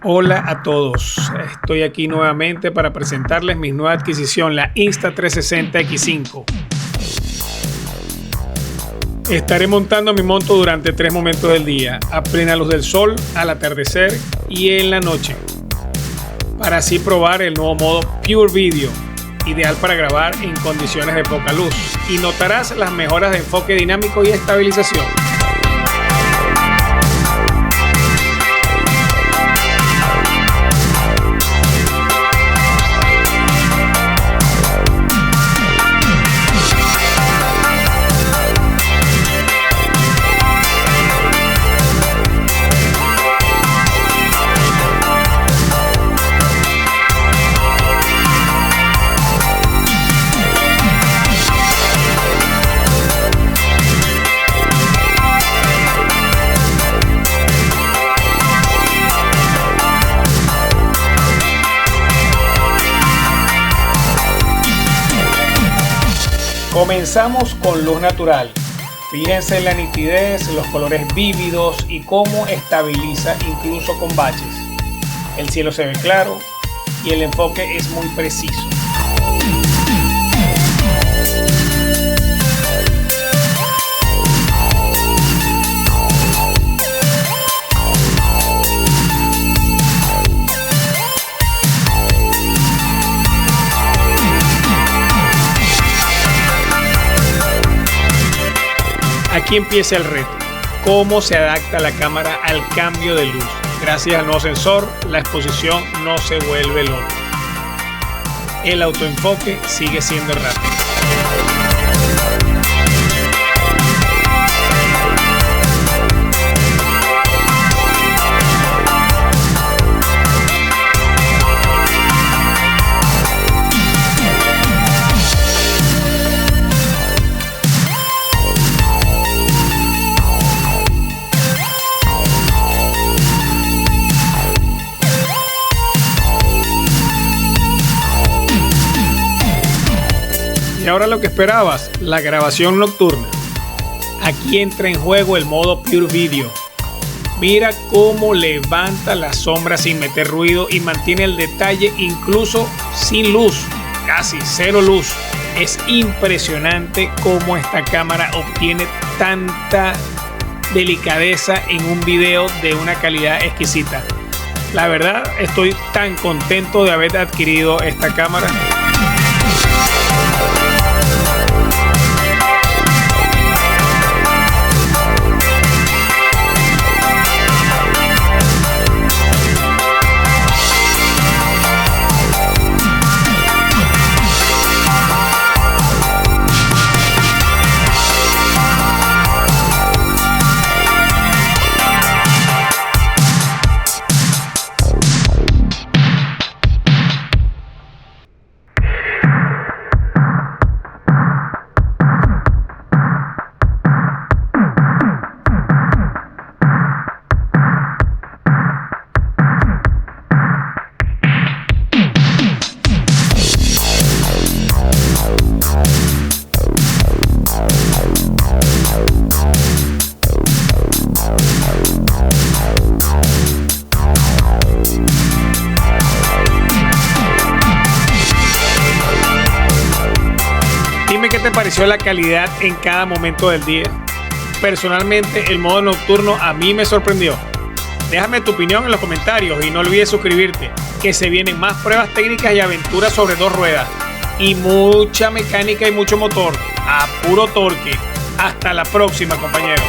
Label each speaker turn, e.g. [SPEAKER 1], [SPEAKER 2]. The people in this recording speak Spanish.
[SPEAKER 1] Hola a todos, estoy aquí nuevamente para presentarles mi nueva adquisición, la Insta360 X5. Estaré montando mi moto durante 3 momentos del día, a plena luz del sol, al atardecer y en la noche, para así probar el nuevo modo PureVideo, ideal para grabar en condiciones de poca luz, y notarás las mejoras de enfoque dinámico y estabilización. Comenzamos con luz natural. Fíjense en la nitidez, los colores vívidos y cómo estabiliza incluso con baches. El cielo se ve claro y el enfoque es muy preciso. Aquí empieza el reto, cómo se adapta la cámara al cambio de luz. Gracias al nuevo sensor, la exposición no se vuelve loca. El autoenfoque sigue siendo rápido. Y ahora lo que esperabas, la grabación nocturna. Aquí entra en juego el modo PureVideo. Mira cómo levanta la sombra sin meter ruido y mantiene el detalle incluso sin luz, casi cero luz. Es impresionante cómo esta cámara obtiene tanta delicadeza en un video de una calidad exquisita. La verdad, estoy tan contento de haber adquirido esta cámara. Dime qué te pareció la calidad en cada momento del día. Personalmente, el modo nocturno a mí me sorprendió. Déjame tu opinión en los comentarios y no olvides suscribirte, que se vienen más pruebas técnicas y aventuras sobre 2 ruedas. Y mucha mecánica y mucho motor, a puro torque. Hasta la próxima, compañeros.